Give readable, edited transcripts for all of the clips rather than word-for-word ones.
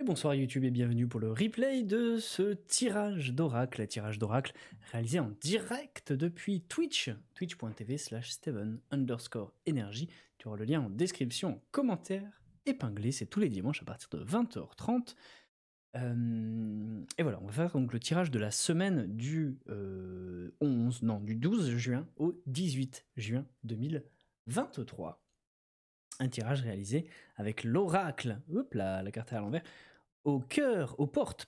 Bonsoir YouTube et bienvenue pour le replay de ce tirage d'oracle, réalisé en direct depuis Twitch, twitch.tv/Steven_Energy. Tu auras le lien en description, en commentaire épinglé, c'est tous les dimanches à partir de 20h30. Et voilà, on va faire donc le tirage de la semaine du 12 juin au 18 juin 2023. Un tirage réalisé avec l'oracle, hop là, la carte est à l'envers, aux portes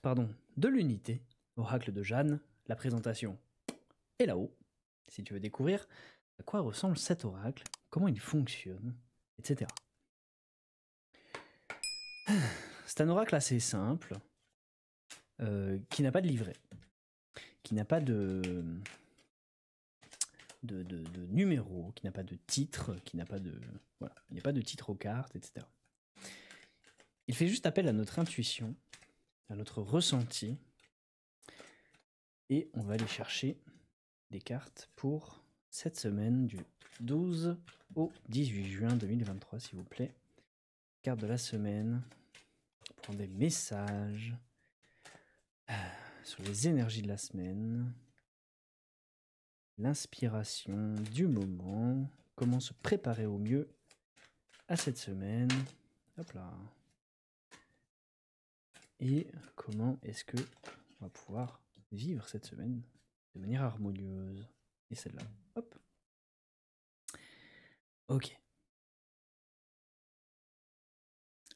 de l'unité, oracle de Jeanne. La présentation est là-haut, si tu veux découvrir à quoi ressemble cet oracle, comment il fonctionne, etc. C'est un oracle assez simple, qui n'a pas de livret, qui n'a pas de numéro, qui n'a pas de titre, qui n'a pas de... Voilà, il n'y a pas de titre aux cartes, etc. Il fait juste appel à notre intuition, à notre ressenti, et on va aller chercher des cartes pour cette semaine du 12 au 18 juin 2023, s'il vous plaît. Carte de la semaine, pour des messages sur les énergies de la semaine, l'inspiration du moment, comment se préparer au mieux à cette semaine, hop là, et comment est-ce que on va pouvoir vivre cette semaine de manière harmonieuse. Et celle-là, hop. Ok.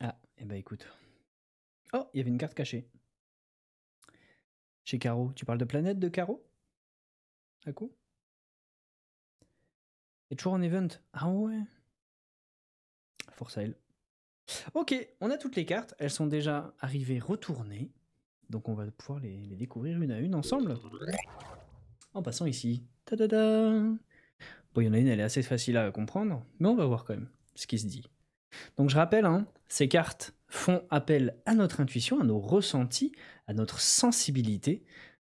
Ah, et bah écoute. Oh, il y avait une carte cachée. Chez Caro, tu parles de planète de Caro? À coup? Et toujours en event? Ah ouais. Force à elle. Ok, on a toutes les cartes, elles sont déjà arrivées retournées, donc on va pouvoir les découvrir une à une ensemble. En passant ici. Ta-da-da. Bon, il y en a une, elle est assez facile à comprendre, mais on va voir quand même ce qui se dit. Donc je rappelle, ces cartes font appel à notre intuition, à nos ressentis, à notre sensibilité.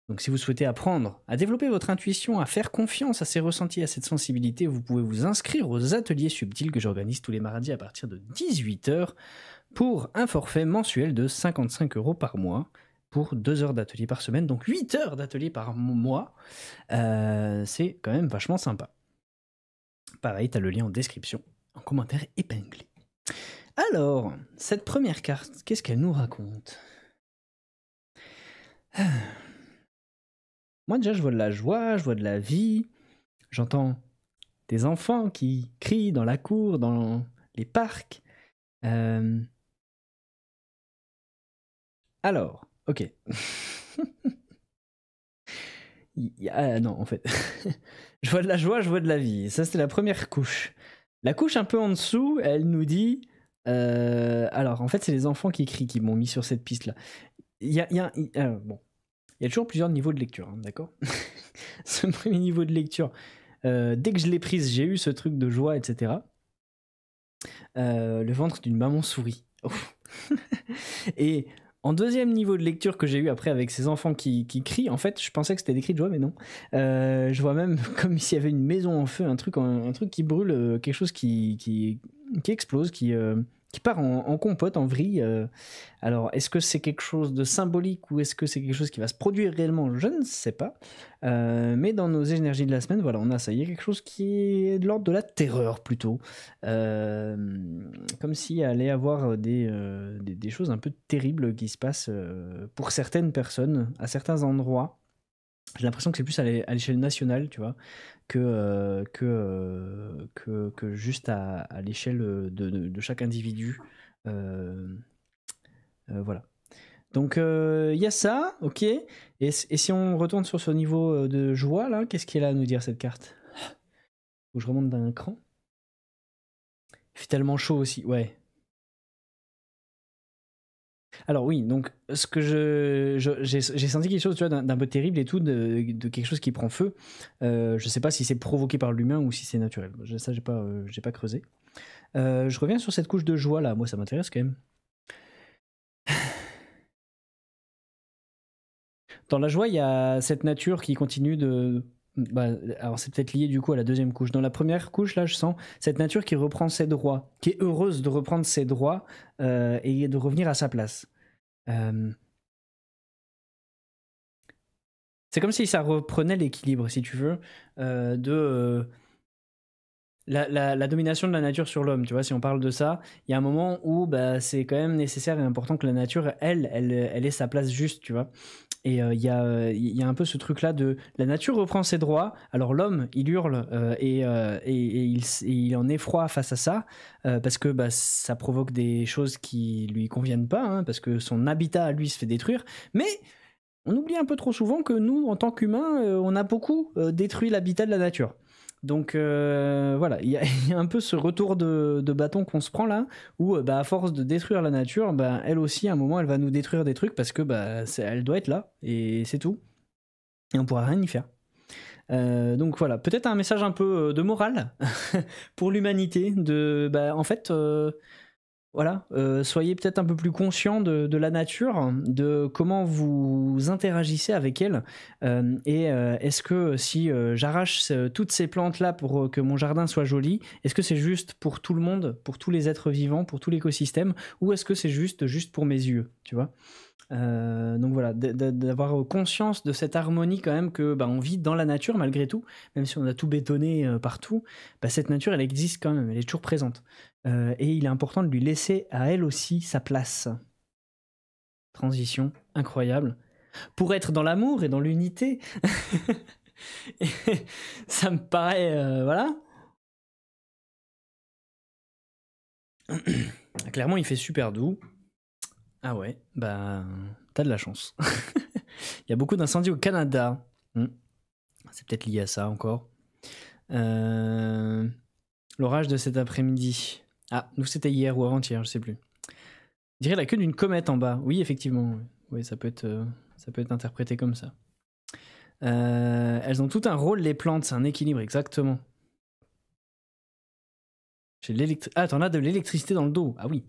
Donc si vous souhaitez apprendre à développer votre intuition, à faire confiance à ces ressentis, à cette sensibilité, vous pouvez vous inscrire aux ateliers subtils que j'organise tous les mardis à partir de 18h pour un forfait mensuel de 55 € par mois pour 2 heures d'atelier par semaine, donc 8 heures d'atelier par mois. C'est quand même vachement sympa. Pareil, tu as le lien en description, en commentaire épinglé. Alors, cette première carte, qu'est-ce qu'elle nous raconte? Moi déjà, je vois de la joie, je vois de la vie, j'entends des enfants qui crient dans la cour, dans les parcs. Alors, ok. Non, en fait, je vois de la joie, je vois de la vie. Ça, c'est la première couche. La couche un peu en dessous, elle nous dit... alors, en fait, c'est les enfants qui crient qui m'ont mis sur cette piste-là. Bon, il y a toujours plusieurs niveaux de lecture, d'accord. Ce premier niveau de lecture, dès que je l'ai prise, j'ai eu ce truc de joie, etc. Le ventre d'une maman souris. Et en deuxième niveau de lecture que j'ai eu après avec ces enfants qui crient, en fait, je pensais que c'était des cris de joie, mais non. Je vois même comme s'il y avait une maison en feu, un truc qui brûle, quelque chose qui explose, qui part en compote, en vrille. Alors, est-ce que c'est quelque chose de symbolique ou est-ce que c'est quelque chose qui va se produire réellement? Je ne sais pas. Mais dans nos énergies de la semaine, voilà, on a ça. Il y a quelque chose qui est de l'ordre de la terreur plutôt. Comme s'il allait y avoir des choses un peu terribles qui se passent pour certaines personnes, à certains endroits. J'ai l'impression que c'est plus à l'échelle nationale, tu vois, que juste à l'échelle de chaque individu. Voilà. Donc il y a ça, ok. Et si on retourne sur ce niveau de joie, là, qu'est-ce qu'elle a à nous dire, cette carte? Faut que je remonte d'un cran. Il fait tellement chaud aussi, ouais. Alors oui, donc ce que j'ai senti quelque chose, tu vois, d'un peu terrible et tout, de quelque chose qui prend feu. Je sais pas si c'est provoqué par l'humain ou si c'est naturel. Ça, j'ai pas creusé. Je reviens sur cette couche de joie là. Moi, ça m'intéresse quand même. Dans la joie, il y a cette nature qui continue de... alors c'est peut-être lié du coup à la deuxième couche. Dans la première couche, là, je sens cette nature qui reprend ses droits, qui est heureuse de reprendre ses droits et de revenir à sa place. C'est comme si ça reprenait l'équilibre, si tu veux, de la domination de la nature sur l'homme. Tu vois, si on parle de ça, il y a un moment où bah, c'est quand même nécessaire et important que la nature, elle ait sa place juste, tu vois. Et il y a un peu ce truc-là de la nature reprend ses droits, alors l'homme, il hurle et il en effroi face à ça, parce que bah, ça provoque des choses qui lui conviennent pas, hein, parce que son habitat à lui se fait détruire. Mais on oublie un peu trop souvent que nous, en tant qu'humains, on a beaucoup détruit l'habitat de la nature. Donc voilà, il y a un peu ce retour de bâton qu'on se prend là, où bah, à force de détruire la nature, bah, elle aussi, à un moment, elle va nous détruire des trucs parce que bah, elle doit être là, et c'est tout. Et on pourra rien y faire. Donc voilà, peut-être un message un peu de morale pour l'humanité, de bah, en fait... voilà, soyez peut-être un peu plus conscient de la nature, de comment vous interagissez avec elle. Est-ce que si j'arrache toutes ces plantes-là pour que mon jardin soit joli, est-ce que c'est juste pour tout le monde, pour tous les êtres vivants, pour tout l'écosystème, ou est-ce que c'est juste pour mes yeux, tu vois? Donc voilà, d'avoir conscience de cette harmonie quand même que bah, on vit dans la nature malgré tout, même si on a tout bétonné partout, bah, cette nature elle existe quand même, elle est toujours présente. Et il est important de lui laisser à elle aussi sa place. Transition incroyable. Pour être dans l'amour et dans l'unité, ça me paraît... voilà. Clairement il fait super doux. Ah ouais, bah t'as de la chance. Il y a beaucoup d'incendies au Canada. C'est peut-être lié à ça encore. L'orage de cet après-midi. Ah, nous c'était hier ou avant-hier, je sais plus. Je dirais la queue d'une comète en bas. Oui, effectivement. Oui, ça peut être interprété comme ça. Elles ont tout un rôle, les plantes, c'est un équilibre, exactement. J'ai ah, t'en as de l'électricité dans le dos. Ah oui.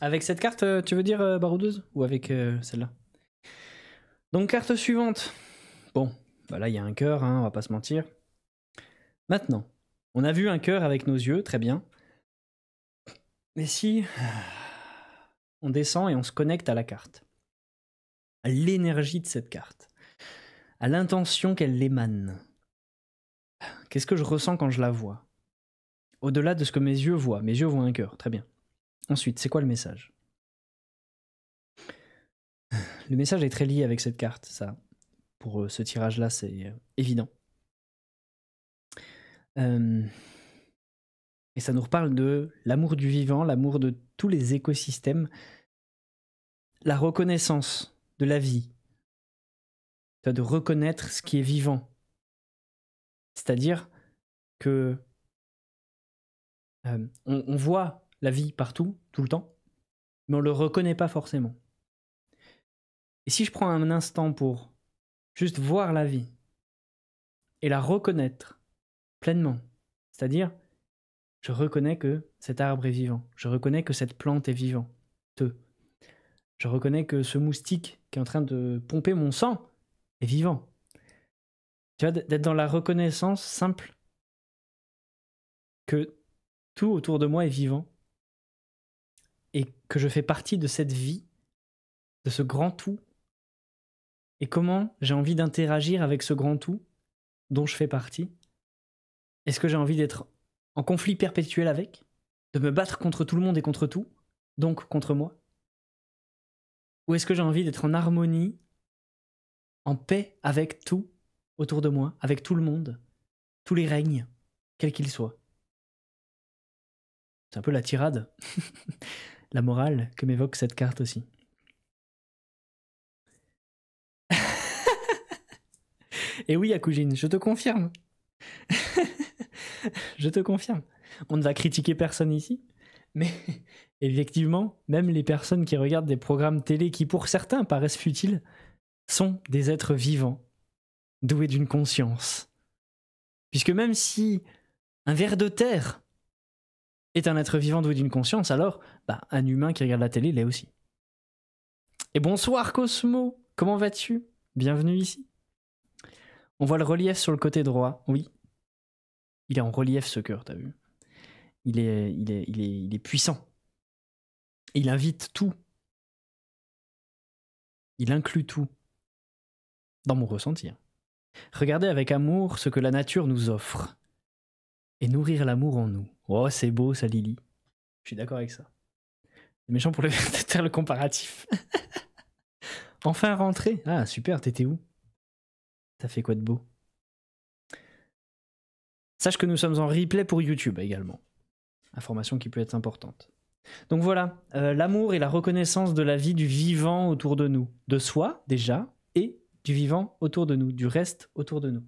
Avec cette carte, tu veux dire, baroudeuse? Ou avec celle-là? Donc, carte suivante. Bon, bah là, il y a un cœur, hein, on va pas se mentir. Maintenant, on a vu un cœur avec nos yeux, très bien. Mais si on descend et on se connecte à la carte, à l'énergie de cette carte, à l'intention qu'elle émane, qu'est-ce que je ressens quand je la vois? Au-delà de ce que mes yeux voient un cœur, très bien. Ensuite, c'est quoi le message? Le message est très lié avec cette carte, ça. Pour ce tirage-là, c'est évident. Et ça nous reparle de l'amour du vivant, l'amour de tous les écosystèmes, la reconnaissance de la vie, de reconnaître ce qui est vivant. C'est-à-dire que on voit la vie partout, tout le temps, mais on ne le reconnaît pas forcément. Et si je prends un instant pour juste voir la vie et la reconnaître pleinement, c'est-à-dire je reconnais que cet arbre est vivant, je reconnais que cette plante est vivante, je reconnais que ce moustique qui est en train de pomper mon sang est vivant. Tu vois, d'être dans la reconnaissance simple que tout autour de moi est vivant et que je fais partie de cette vie, de ce grand tout, et comment j'ai envie d'interagir avec ce grand tout dont je fais partie. Est-ce que j'ai envie d'être en conflit perpétuel avec? De me battre contre tout le monde et contre tout, donc contre moi? Ou est-ce que j'ai envie d'être en harmonie, en paix avec tout autour de moi, avec tout le monde, tous les règnes, quels qu'ils soient? C'est un peu la tirade, la morale que m'évoque cette carte aussi. Et oui, Akujin, je te confirme. Je te confirme. On ne va critiquer personne ici, mais effectivement, même les personnes qui regardent des programmes télé qui, pour certains, paraissent futiles, sont des êtres vivants, doués d'une conscience. Puisque même si un ver de terre est un être vivant doué d'une conscience, alors bah, un humain qui regarde la télé l'est aussi. Et bonsoir Cosmo, comment vas-tu? Bienvenue ici. On voit le relief sur le côté droit, oui. Il est en relief ce cœur, t'as vu? Il est puissant. Et il invite tout. il inclut tout. Dans mon ressenti. Regarder avec amour ce que la nature nous offre. Et nourrir l'amour en nous. Oh, c'est beau ça, Lily. Je suis d'accord avec ça. C'est méchant pour de faire le comparatif. Enfin rentré. Ah, super, t'étais où? T'as fait quoi de beau? Sache que nous sommes en replay pour YouTube également. Information qui peut être importante. Donc voilà, l'amour et la reconnaissance de la vie du vivant autour de nous. De soi, déjà, et du vivant autour de nous, du reste autour de nous.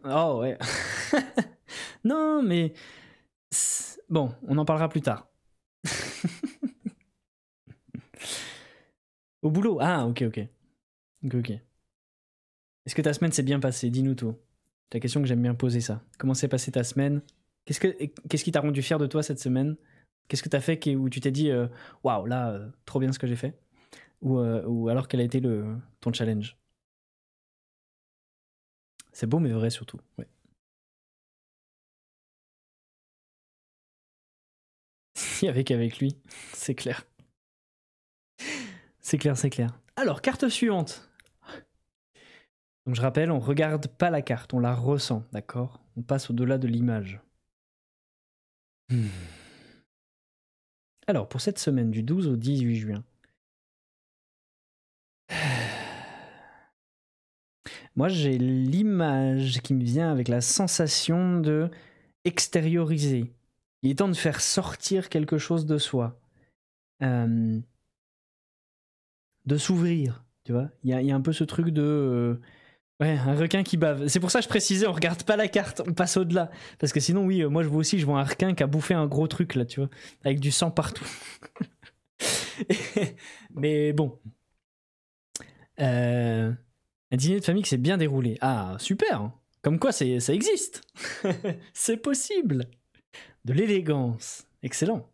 Oh ouais. Non, mais... Bon, on en parlera plus tard. Au boulot. Ah, ok. Est-ce que ta semaine s'est bien passée? Dis-nous tout. C'est la question que j'aime bien poser, ça. Comment s'est passée ta semaine? Qu'est-ce qui t'a rendu fier de toi cette semaine? Qu'est-ce que t'as fait où tu t'es dit waouh, là, trop bien ce que j'ai fait? Ou alors quel a été ton challenge? C'est beau mais vrai surtout. Ouais. avec lui, c'est clair. C'est clair. Alors, carte suivante. Donc je rappelle, on regarde pas la carte, on la ressent, d'accord? On passe au-delà de l'image. Alors, pour cette semaine du 12 au 18 juin, moi j'ai l'image qui me vient avec la sensation de extérioriser. Il est temps de faire sortir quelque chose de soi. De s'ouvrir, tu vois. Il y a un peu ce truc de... ouais, un requin qui bave. C'est pour ça que je précisais, on regarde pas la carte, on passe au-delà. Parce que sinon, oui, moi je vois un requin qui a bouffé un gros truc, là, tu vois. Avec du sang partout. Mais bon. Un dîner de famille qui s'est bien déroulé. Ah, super. Comme quoi, ça existe. C'est possible. De l'élégance. Excellent.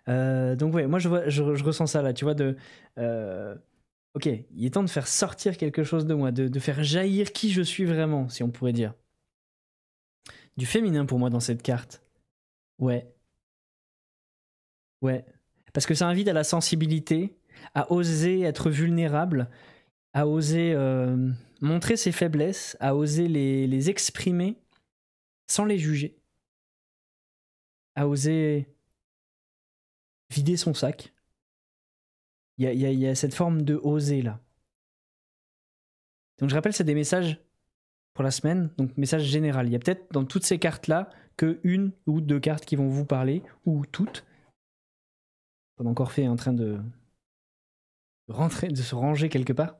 Donc ouais, moi je ressens ça là, tu vois, ok, il est temps de faire sortir quelque chose de moi, de faire jaillir qui je suis vraiment, si on pourrait dire. Du féminin pour moi dans cette carte. Ouais. Parce que ça invite à la sensibilité, à oser être vulnérable, à oser montrer ses faiblesses, à oser les exprimer sans les juger, à oser vider son sac. Il y a cette forme de oser là. Donc je rappelle, c'est des messages pour la semaine, donc message général. Il y a peut-être dans toutes ces cartes-là que une ou deux cartes qui vont vous parler, ou toutes. On a encore fait en train de rentrer, de se ranger quelque part.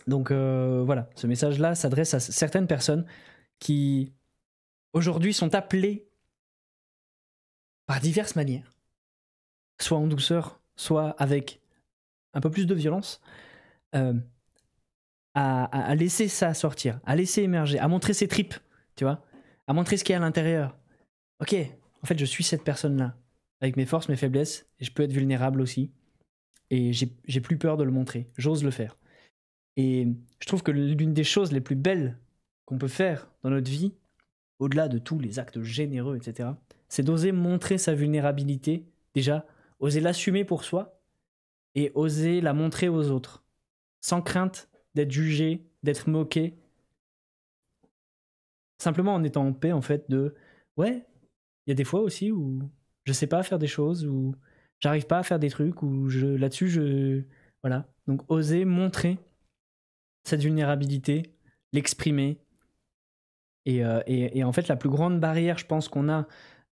Donc voilà, ce message-là s'adresse à certaines personnes qui aujourd'hui sont appelées par diverses manières, soit en douceur, soit avec un peu plus de violence, à laisser ça sortir, à laisser émerger, à montrer ses tripes, tu vois, à montrer ce qu'il y a à l'intérieur. Ok, en fait, je suis cette personne-là, avec mes forces, mes faiblesses, et je peux être vulnérable aussi, et j'ai plus peur de le montrer, j'ose le faire. Et je trouve que l'une des choses les plus belles qu'on peut faire dans notre vie, au-delà de tous les actes généreux, etc., c'est d'oser montrer sa vulnérabilité, déjà, oser l'assumer pour soi, et oser la montrer aux autres, sans crainte d'être jugé, d'être moqué, simplement en étant en paix, en fait, ouais, il y a des fois aussi où je sais pas faire des choses, où j'arrive pas à faire des trucs, où voilà. Donc oser montrer cette vulnérabilité, l'exprimer, et en fait la plus grande barrière, je pense, qu'on a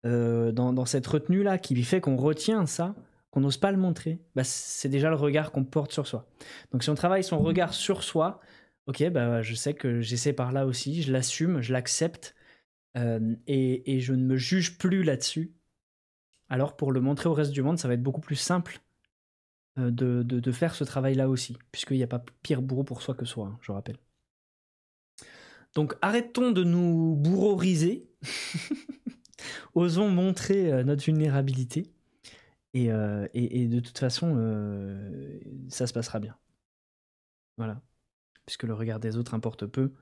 dans cette retenue-là, qui fait qu'on retient ça, qu'on n'ose pas le montrer, bah, c'est déjà le regard qu'on porte sur soi. Donc si on travaille son regard sur soi, ok, bah, je sais que j'essaie par là aussi, je l'assume, je l'accepte, et je ne me juge plus là-dessus. Alors pour le montrer au reste du monde, ça va être beaucoup plus simple de faire ce travail-là aussi, puisqu'il n'y a pas pire bourreau pour soi que soi, hein, je rappelle. Donc arrêtons de nous bourreauriser, osons montrer notre vulnérabilité, et de toute façon, ça se passera bien. Voilà. Puisque le regard des autres importe peu,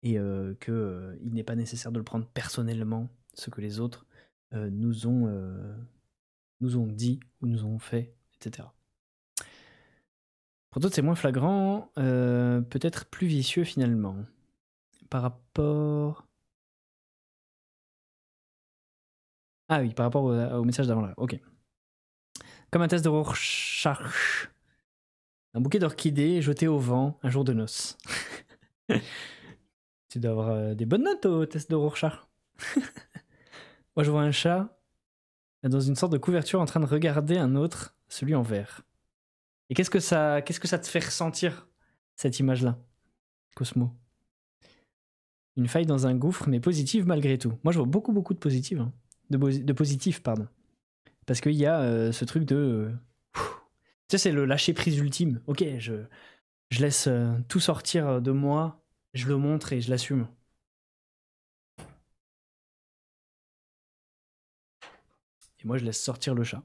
et qu'il n'est pas nécessaire de le prendre personnellement, ce que les autres nous ont nous ont dit ou nous ont fait, etc. Pour d'autres, c'est moins flagrant, peut-être plus vicieux finalement. Par rapport... Ah oui, par rapport au message d'avant là, ok. Comme un test de Rorschach. Un bouquet d'orchidées jeté au vent un jour de noces. Tu dois avoir des bonnes notes au test de Rorschach. Moi, je vois un chat dans une sorte de couverture en train de regarder un autre, celui en vert. Et qu'est-ce que ça te fait ressentir, cette image-là, Cosmo? Une faille dans un gouffre, mais positive malgré tout. Moi, je vois beaucoup de positives. Hein. De positifs, pardon. Parce qu'il y a ce truc de... tu sais, c'est le lâcher-prise ultime. Ok, je laisse tout sortir de moi, je le montre et je l'assume. Et moi, je laisse sortir le chat.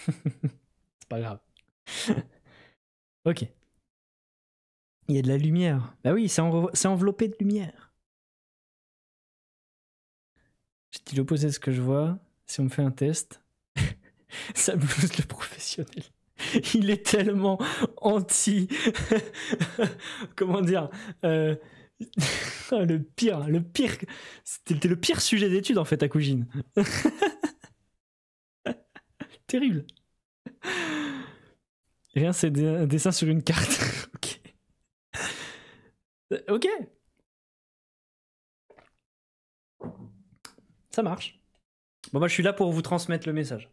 C'est pas grave. Ok. Il y a de la lumière. Bah oui, c'est enveloppé de lumière. Je dis l'opposé de ce que je vois. Si on me fait un test, ça blouse le professionnel. Il est tellement anti... Comment dire le pire. C'était le pire sujet d'étude en fait à Cougine. Terrible. Rien, c'est un dessin sur une carte. Ok. Ok. Ça marche. Bon, moi, je suis là pour vous transmettre le message.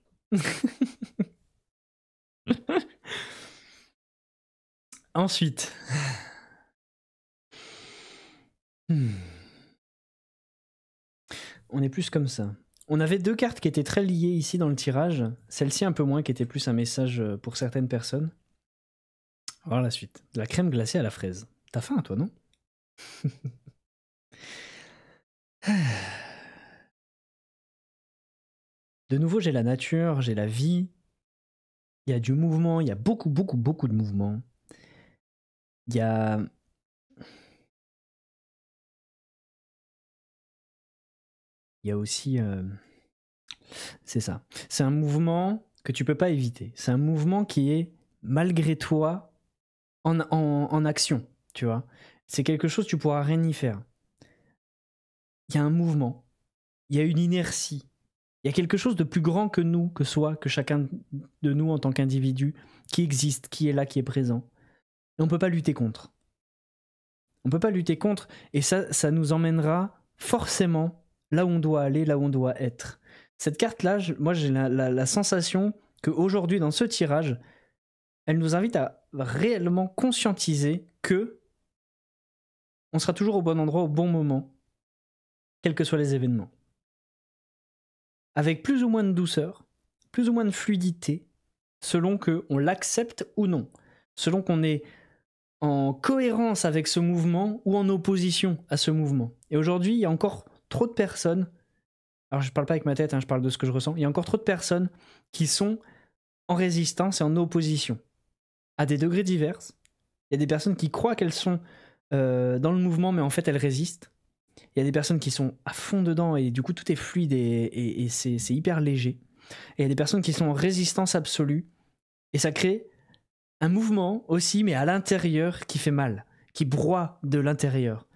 Ensuite. On est plus comme ça. On avait deux cartes qui étaient très liées ici dans le tirage. Celle-ci un peu moins, qui était plus un message pour certaines personnes. On va voir la suite. De la crème glacée à la fraise. T'as faim, toi, non? De nouveau, j'ai la nature, j'ai la vie. Il y a du mouvement, il y a beaucoup de mouvement. Il y a... Il y a aussi... C'est ça. C'est un mouvement que tu peux pas éviter. C'est un mouvement qui est, malgré toi, en action, tu vois. C'est quelque chose, tu pourras rien y faire. Il y a un mouvement. Il y a une inertie. Il y a quelque chose de plus grand que nous, que soi, que chacun de nous en tant qu'individu, qui existe, qui est là, qui est présent. Et on peut pas lutter contre. On peut pas lutter contre, et ça nous emmènera forcément là où on doit aller, là où on doit être. Cette carte-là, moi j'ai la sensation qu'aujourd'hui, dans ce tirage, elle nous invite à réellement conscientiser que on sera toujours au bon endroit au bon moment, quels que soient les événements. Avec plus ou moins de douceur, plus ou moins de fluidité, selon qu'on l'accepte ou non, selon qu'on est en cohérence avec ce mouvement ou en opposition à ce mouvement. Et aujourd'hui, il y a encore trop de personnes, alors je parle pas avec ma tête, hein, je parle de ce que je ressens, il y a encore trop de personnes qui sont en résistance et en opposition, à des degrés divers. Il y a des personnes qui croient qu'elles sont dans le mouvement, mais en fait elles résistent. Il y a des personnes qui sont à fond dedans et du coup tout est fluide et c'est hyper léger. Et il y a des personnes qui sont en résistance absolue et ça crée un mouvement aussi, mais à l'intérieur, qui fait mal, qui broie de l'intérieur.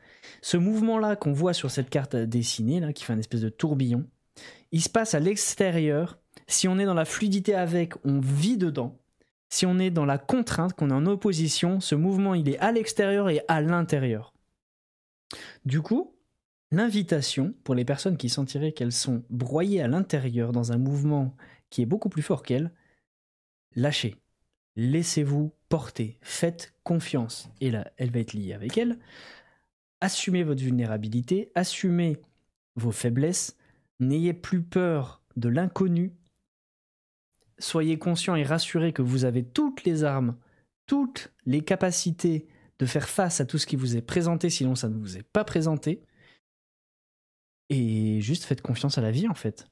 Ce mouvement-là qu'on voit sur cette carte dessinée, là, qui fait une espèce de tourbillon, il se passe à l'extérieur. Si on est dans la fluidité avec, on vit dedans. Si on est dans la contrainte, qu'on est en opposition, ce mouvement, il est à l'extérieur et à l'intérieur. Du coup, l'invitation, pour les personnes qui sentiraient qu'elles sont broyées à l'intérieur dans un mouvement qui est beaucoup plus fort qu'elles, lâchez. Laissez-vous porter, faites confiance. Et là, elle va être liée avec elle. Assumez votre vulnérabilité, assumez vos faiblesses, n'ayez plus peur de l'inconnu. Soyez conscient et rassuré que vous avez toutes les armes, toutes les capacités de faire face à tout ce qui vous est présenté, sinon ça ne vous est pas présenté. Et juste faites confiance à la vie, en fait.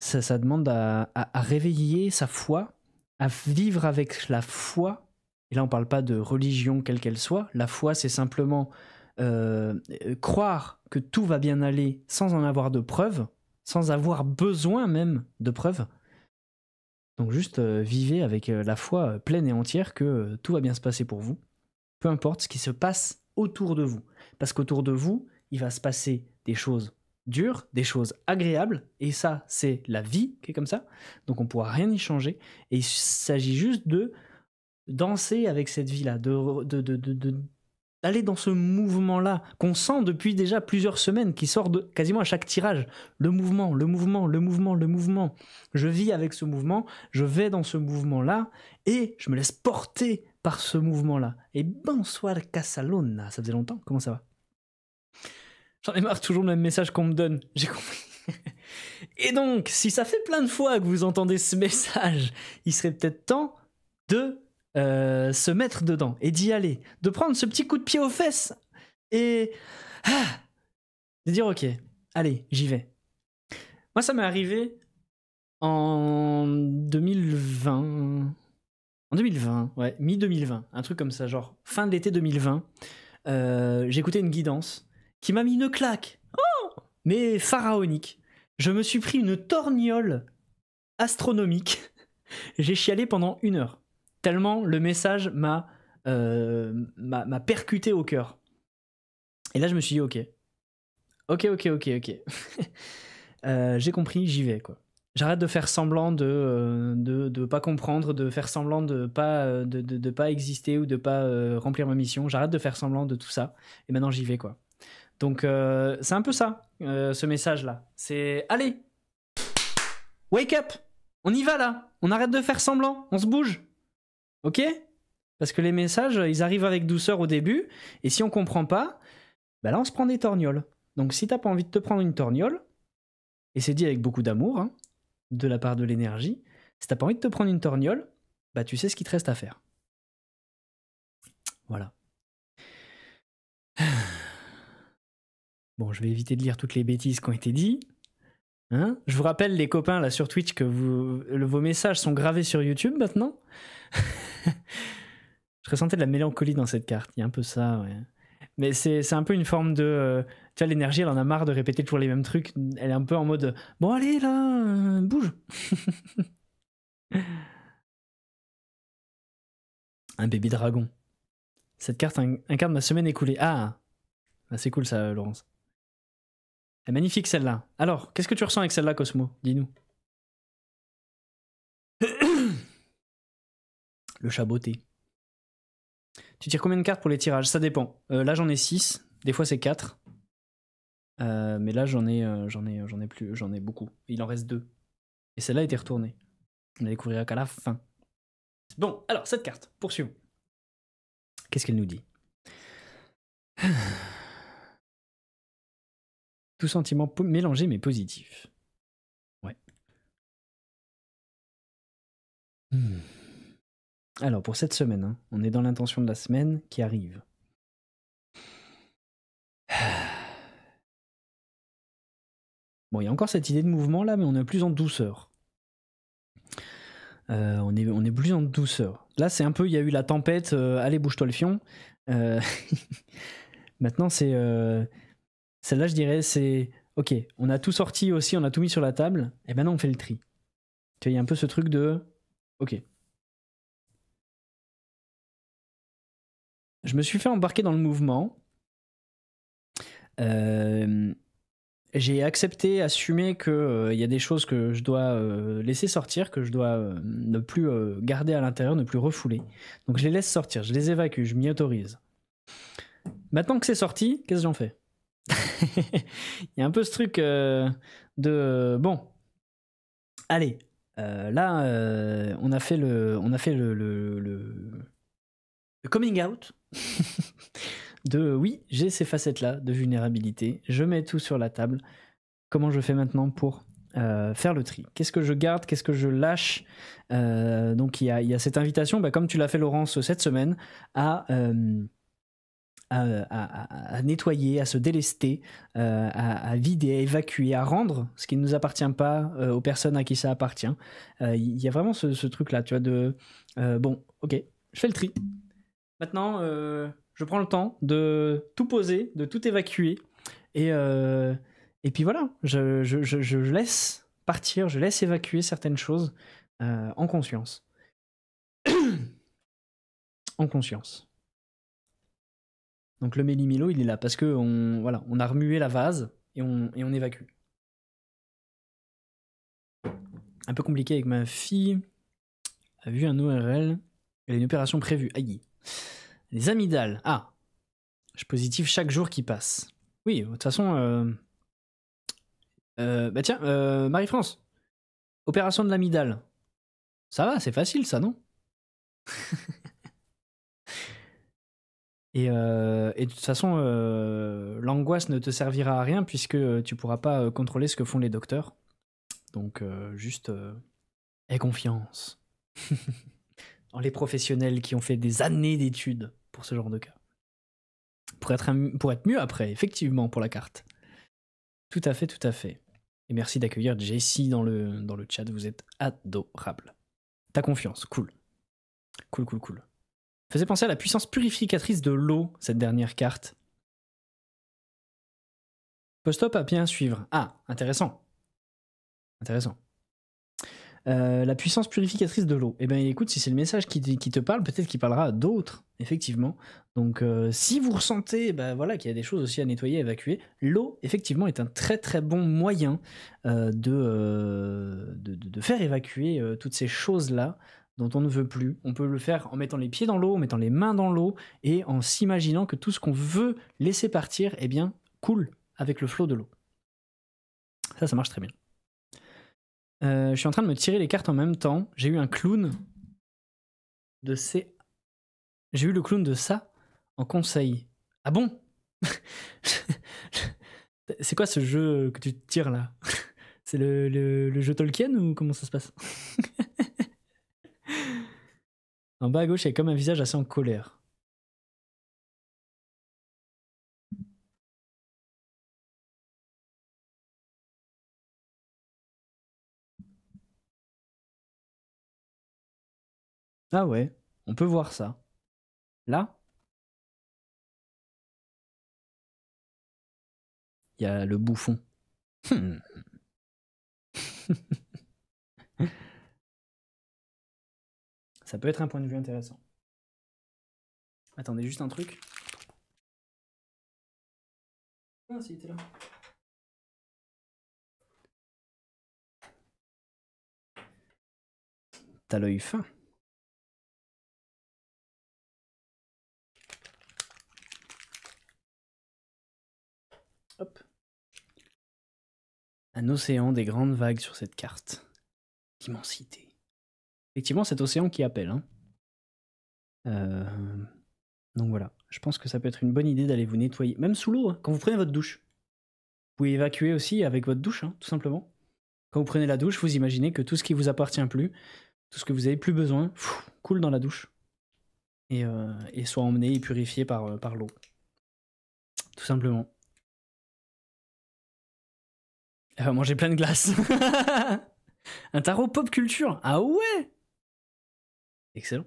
Ça demande à réveiller sa foi, à vivre avec la foi. Et là, on ne parle pas de religion quelle qu'elle soit. La foi, c'est simplement croire que tout va bien aller sans en avoir de preuves, sans avoir besoin même de preuves. Donc juste vivez avec la foi pleine et entière que tout va bien se passer pour vous, peu importe ce qui se passe autour de vous. Parce qu'autour de vous, il va se passer des choses dures, des choses agréables, et ça, c'est la vie qui est comme ça, donc on ne pourra rien y changer, et il s'agit juste de danser avec cette vie-là, d'aller dans ce mouvement-là, qu'on sent depuis déjà plusieurs semaines, qui sort de quasiment à chaque tirage. Le mouvement, le mouvement, le mouvement, le mouvement. Je vis avec ce mouvement, je vais dans ce mouvement-là, et je me laisse porter par ce mouvement-là. Et bonsoir Casalona, ça faisait longtemps, comment ça va? J'en ai marre, toujours le même message qu'on me donne, j'ai compris. Et donc, si ça fait plein de fois que vous entendez ce message, il serait peut-être temps de se mettre dedans et d'y aller, de prendre ce petit coup de pied aux fesses et de dire ok, allez, j'y vais. Moi, ça m'est arrivé en 2020. En 2020, ouais, mi-2020, un truc comme ça, genre fin de l'été 2020. J'écoutais une guidance qui m'a mis une claque, mais pharaonique. Je me suis pris une torgnole astronomique. J'ai chialé pendant 1 heure. Tellement le message m'a percuté au cœur. Et là, je me suis dit, ok. J'ai compris, j'y vais, quoi. J'arrête de faire semblant de pas comprendre, de faire semblant de pas exister ou de pas remplir ma mission. J'arrête de faire semblant de tout ça. Et maintenant, j'y vais, quoi. Donc, c'est un peu ça, ce message-là. C'est, allez, wake up, on y va, là. On arrête de faire semblant, on se bouge. Ok? Parce que les messages, ils arrivent avec douceur au début, et si on comprend pas, bah là on se prend des torgnoles. Donc si t'as pas envie de te prendre une torgnole, et c'est dit avec beaucoup d'amour, hein, de la part de l'énergie, si t'as pas envie de te prendre une torgnole, bah tu sais ce qu'il te reste à faire. Voilà. Bon, je vais éviter de lire toutes les bêtises qui ont été dites. Hein, je vous rappelle, les copains là sur Twitch, que vos messages sont gravés sur YouTube maintenant. Je ressentais de la mélancolie dans cette carte, il y a un peu ça, ouais. Mais c'est un peu une forme de... tu vois, l'énergie, elle en a marre de répéter toujours les mêmes trucs. Elle est un peu en mode, bon allez là, bouge. Un bébé dragon. Cette carte incarne ma semaine écoulée. Ah, c'est cool ça, Laurence. Elle est magnifique celle-là. Alors, qu'est-ce que tu ressens avec celle-là, Cosmo? Dis-nous. Le chaboté. Tu tires combien de cartes pour les tirages? Ça dépend. Là, j'en ai 6. Des fois, c'est 4. Mais là, j'en ai beaucoup. Il en reste 2. Et celle-là a été retournée. On la découvrira qu'à la fin. Bon, alors, cette carte. Poursuivons. Qu'est-ce qu'elle nous dit? Tout sentiment mélangé mais positif. Ouais. Alors, pour cette semaine, hein, on est dans l'intention de la semaine qui arrive. Bon, il y a encore cette idée de mouvement là, mais on est plus en douceur. On est plus en douceur. Là, c'est un peu, il y a eu la tempête, allez, bouge-toi le fion. Maintenant, c'est... celle-là, je dirais, c'est... Ok, on a tout sorti aussi, on a tout mis sur la table, et maintenant on fait le tri. Tu vois, il y a un peu ce truc de... Ok. Je me suis fait embarquer dans le mouvement. J'ai accepté, assumé qu'il y a des choses que je dois laisser sortir, que je dois ne plus garder à l'intérieur, ne plus refouler. Donc je les laisse sortir, je les évacue, je m'y autorise. Maintenant que c'est sorti, qu'est-ce que j'en fais? Il y a un peu ce truc de... Bon, allez, là, on a fait le coming out de oui, j'ai ces facettes-là de vulnérabilité, je mets tout sur la table. Comment je fais maintenant pour faire le tri? Qu'est-ce que je garde? Qu'est-ce que je lâche? Donc il y a cette invitation, comme tu l'as fait Laurence cette semaine, à nettoyer, à se délester, à vider, à évacuer, à rendre ce qui ne nous appartient pas aux personnes à qui ça appartient. Il y a vraiment ce truc-là, tu vois, de bon, ok, je fais le tri. Maintenant, je prends le temps de tout poser, de tout évacuer, et puis voilà, je laisse partir, je laisse évacuer certaines choses en conscience. En conscience. Donc le méli-mélo, il est là parce que voilà, on a remué la vase et on évacue. Un peu compliqué avec ma fille. A vu un ORL. Elle a une opération prévue. Aïe. Les amygdales. Ah. Je suis positif chaque jour qui passe. Oui, de toute façon... bah tiens, Marie-France. Opération de l'amygdale. Ça va, c'est facile ça, non? Et de toute façon, l'angoisse ne te servira à rien puisque tu pourras pas contrôler ce que font les docteurs. Donc juste aie confiance en les professionnels qui ont fait des années d'études pour ce genre de cas. Pour être mieux après, effectivement, pour la carte. Tout à fait, tout à fait. Et merci d'accueillir Jessie dans le chat, vous êtes adorable. T'as confiance, cool. Cool, cool, cool. Faisait penser à la puissance purificatrice de l'eau, cette dernière carte. Post-op à bien suivre. Ah, intéressant. Intéressant. La puissance purificatrice de l'eau. Eh bien, écoute, si c'est le message qui te parle, peut-être qu'il parlera à d'autres, effectivement. Donc, si vous ressentez voilà, qu'il y a des choses aussi à nettoyer, à évacuer, l'eau, effectivement, est un très très bon moyen de faire évacuer toutes ces choses-là dont on ne veut plus. On peut le faire en mettant les pieds dans l'eau, en mettant les mains dans l'eau, et en s'imaginant que tout ce qu'on veut laisser partir, eh bien, coule avec le flot de l'eau. Ça marche très bien. Je suis en train de me tirer les cartes en même temps. J'ai eu un clown de C. J'ai eu le clown de ça en conseil. Ah bon? C'est quoi ce jeu que tu tires là? C'est le jeu Tolkien ou comment ça se passe? En bas à gauche, il y a comme un visage assez en colère. Ah ouais, on peut voir ça. Là, il y a le bouffon. Ça peut être un point de vue intéressant. Attendez juste un truc. Ah si, il était là. T'as l'œil fin. Hop. Un océan des grandes vagues sur cette carte. D'immensité. Effectivement, cet océan qui appelle. Hein. Donc voilà, je pense que ça peut être une bonne idée d'aller vous nettoyer, même sous l'eau, hein, quand vous prenez votre douche. Vous pouvez évacuer aussi avec votre douche, hein, tout simplement. Quand vous prenez la douche, vous imaginez que tout ce qui vous appartient plus, tout ce que vous avez plus besoin, coule dans la douche. Et soit emmené et purifié par l'eau. Tout simplement. Elle va manger plein de glace. Un tarot pop culture. Ah ouais. Excellent.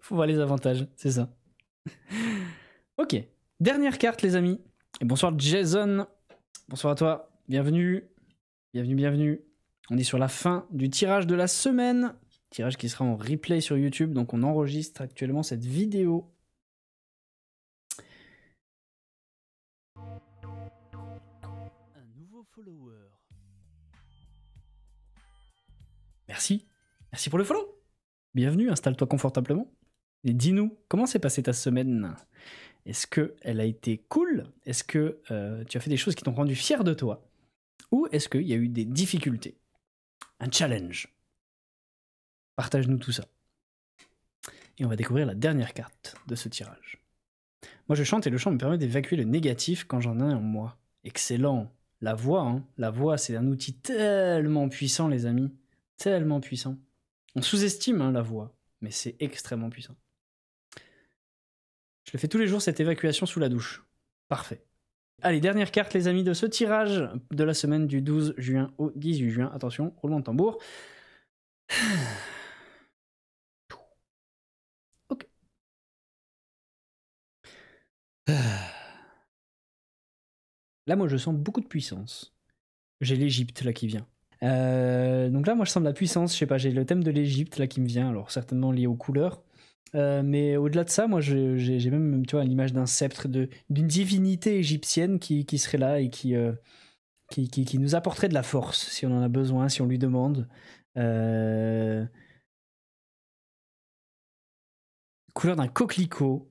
Faut voir les avantages, c'est ça. Ok, dernière carte les amis. Et bonsoir Jason. Bonsoir à toi. Bienvenue. Bienvenue, bienvenue. On est sur la fin du tirage de la semaine. Tirage qui sera en replay sur YouTube. Donc on enregistre actuellement cette vidéo. Un nouveau follower. Merci. Merci pour le follow. Bienvenue, installe-toi confortablement. Et dis-nous, comment s'est passée ta semaine? Est-ce qu'elle a été cool? Est-ce que tu as fait des choses qui t'ont rendu fier de toi? Ou est-ce qu'il y a eu des difficultés? Un challenge? Partage-nous tout ça. Et on va découvrir la dernière carte de ce tirage. Moi je chante et le chant me permet d'évacuer le négatif quand j'en ai un en moi. Excellent. La voix, hein. La voix c'est un outil tellement puissant les amis. Tellement puissant. On sous-estime hein, la voix, mais c'est extrêmement puissant. Je le fais tous les jours cette évacuation sous la douche. Parfait. Allez, dernière carte les amis de ce tirage de la semaine du 12 juin au 18 juin. Attention, roulement de tambour. Ok. Là, moi, je sens beaucoup de puissance. J'ai l'Égypte, là, qui vient. Donc là, moi, je sens de la puissance. Je sais pas, j'ai le thème de l'Égypte, là, qui me vient. Alors, certainement lié aux couleurs. Mais au-delà de ça, moi, j'ai même, tu vois, l'image d'un sceptre, d'une divinité égyptienne qui serait là et qui nous apporterait de la force, si on en a besoin, si on lui demande. Couleur d'un coquelicot.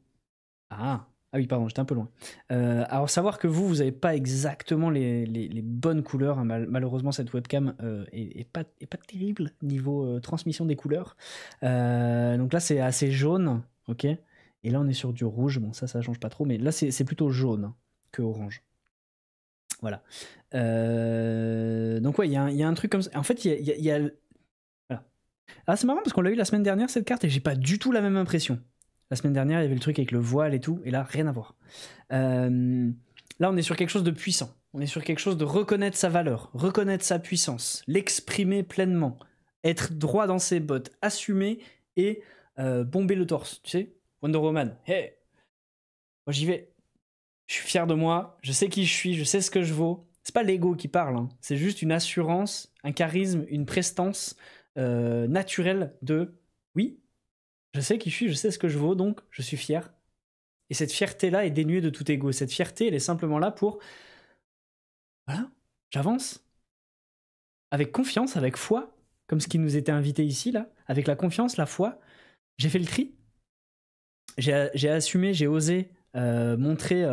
Ah oui, pardon, j'étais un peu loin. Alors, savoir que vous n'avez pas exactement les bonnes couleurs. Hein, malheureusement, cette webcam est pas terrible niveau transmission des couleurs. Donc là, c'est assez jaune, ok. Et là, on est sur du rouge. Bon, ça change pas trop, mais là, c'est plutôt jaune que orange. Voilà. Donc ouais, il y a un truc comme ça. En fait, il y a... Voilà. Ah, c'est marrant parce qu'on l'a eu la semaine dernière, cette carte, et j'ai pas du tout la même impression. La semaine dernière, il y avait le truc avec le voile et tout, et là, rien à voir. Là, on est sur quelque chose de puissant. On est sur quelque chose de reconnaître sa valeur, reconnaître sa puissance, l'exprimer pleinement, être droit dans ses bottes, assumer et bomber le torse. Tu sais, Wonder Woman, hey, moi j'y vais. Je suis fier de moi, je sais qui je suis, je sais ce que je vaux. C'est pas l'ego qui parle, hein. C'est juste une assurance, un charisme, une prestance naturelle de oui, je sais qui je suis, je sais ce que je vaux, donc je suis fier. Et cette fierté-là est dénuée de tout ego. Cette fierté, elle est simplement là pour... Voilà, j'avance. Avec confiance, avec foi, comme ce qui nous était invité ici, là. Avec la confiance, la foi, j'ai fait le tri. J'ai assumé, j'ai osé montrer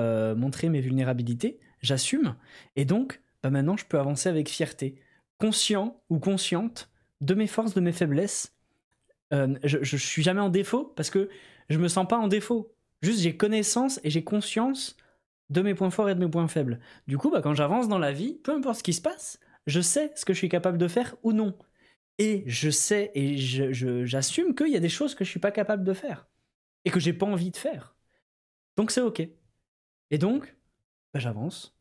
mes vulnérabilités. J'assume. Et donc, maintenant, je peux avancer avec fierté. Conscient ou consciente de mes forces, de mes faiblesses. Je suis jamais en défaut parce que je me sens pas en défaut. Juste, j'ai connaissance et j'ai conscience de mes points forts et de mes points faibles. Du coup, quand j'avance dans la vie, peu importe ce qui se passe, je sais ce que je suis capable de faire ou non. Et je sais et j'assume qu'il y a des choses que je suis pas capable de faire et que j'ai pas envie de faire. Donc c'est ok. Et donc, j'avance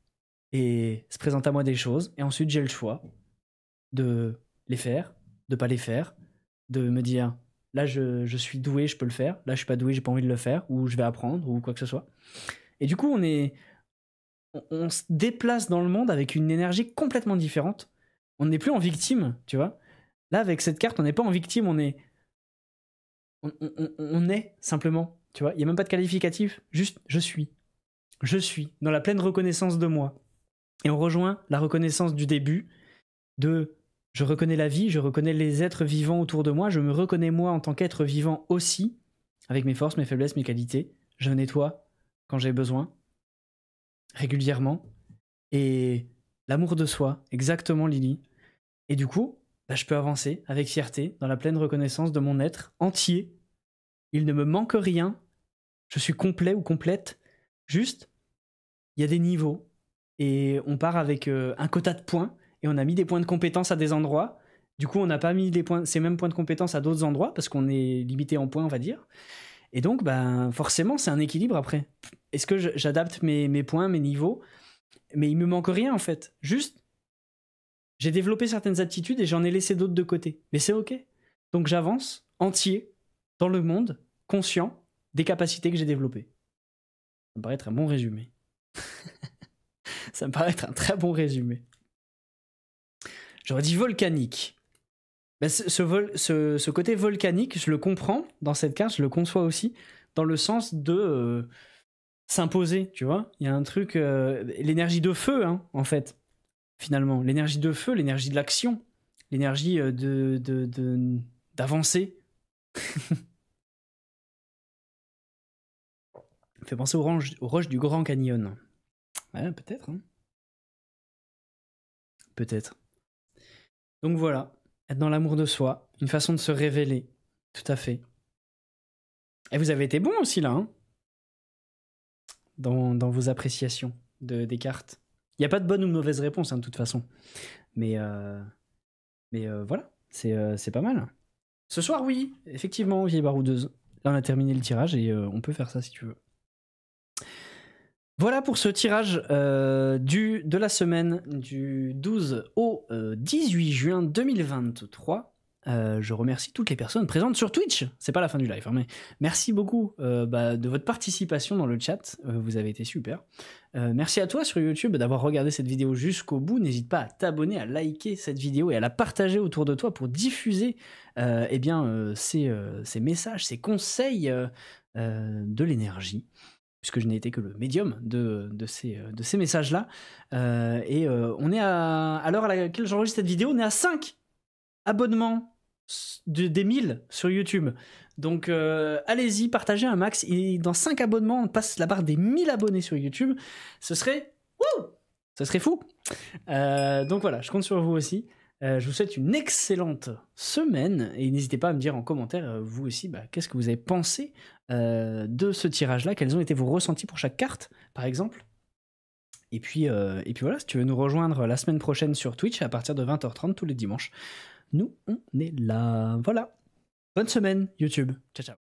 et se présente à moi des choses et ensuite j'ai le choix de les faire, de pas les faire, de me dire là je suis doué, je peux le faire, là je suis pas doué, j'ai pas envie de le faire, ou je vais apprendre, ou quoi que ce soit. Et du coup on se déplace dans le monde avec une énergie complètement différente. On n'est plus en victime, tu vois. Là avec cette carte on n'est pas en victime, on est simplement, tu vois. Il n'y a même pas de qualificatif, juste je suis dans la pleine reconnaissance de moi. Et on rejoint la reconnaissance du début de je reconnais la vie, je reconnais les êtres vivants autour de moi, je me reconnais moi en tant qu'être vivant aussi, avec mes forces, mes faiblesses, mes qualités. Je nettoie quand j'ai besoin, régulièrement. Et l'amour de soi, exactement Lily. Et du coup, je peux avancer avec fierté, dans la pleine reconnaissance de mon être entier. Il ne me manque rien, je suis complet ou complète. Juste, il y a des niveaux. Et on part avec un quota de points. Et on a mis des points de compétence à des endroits. Du coup, on n'a pas mis ces mêmes points de compétence à d'autres endroits parce qu'on est limité en points, on va dire. Et donc, forcément, c'est un équilibre après. Est-ce que j'adapte mes points, mes niveaux? Mais il me manque rien en fait. Juste, j'ai développé certaines aptitudes et j'en ai laissé d'autres de côté. Mais c'est ok. Donc j'avance entier dans le monde, conscient des capacités que j'ai développées. Ça me paraît être un bon résumé. Ça me paraît être un très bon résumé. J'aurais dit volcanique. Ce côté volcanique, je le comprends dans cette carte, je le conçois aussi, dans le sens de s'imposer, tu vois. Il y a un truc, l'énergie de feu, hein, en fait, finalement. L'énergie de feu, l'énergie de l'action, l'énergie d'avancer. Ça me fait penser aux roches du Grand Canyon. Ouais, peut-être. Hein. Peut-être. Donc voilà, être dans l'amour de soi, une façon de se révéler, tout à fait. Et vous avez été bon aussi là, hein, dans vos appréciations des cartes. Il n'y a pas de bonne ou de mauvaise réponse, hein, de toute façon. Mais voilà, c'est pas mal. Ce soir, oui, effectivement, vieille baroudeuse. Là, on a terminé le tirage et on peut faire ça si tu veux. Voilà pour ce tirage de la semaine du 12 au 18 juin 2023. Je remercie toutes les personnes présentes sur Twitch. C'est pas la fin du live, hein, mais merci beaucoup de votre participation dans le chat. Vous avez été super. Merci à toi sur YouTube d'avoir regardé cette vidéo jusqu'au bout. N'hésite pas à t'abonner, à liker cette vidéo et à la partager autour de toi pour diffuser ces messages, ces conseils de l'énergie, puisque je n'ai été que le médium de ces messages-là. On est à l'heure à laquelle j'enregistre cette vidéo, on est à 5 abonnements des 1000 sur YouTube. Donc allez-y, partagez un max. Et dans 5 abonnements, on passe la barre des 1000 abonnés sur YouTube. Ce serait fou. Donc voilà, je compte sur vous aussi. Je vous souhaite une excellente semaine et n'hésitez pas à me dire en commentaire, vous aussi, qu'est-ce que vous avez pensé de ce tirage-là, quels ont été vos ressentis pour chaque carte, par exemple. Et puis voilà, si tu veux nous rejoindre la semaine prochaine sur Twitch à partir de 20h30 tous les dimanches, nous, on est là. Voilà. Bonne semaine, YouTube. Ciao, ciao.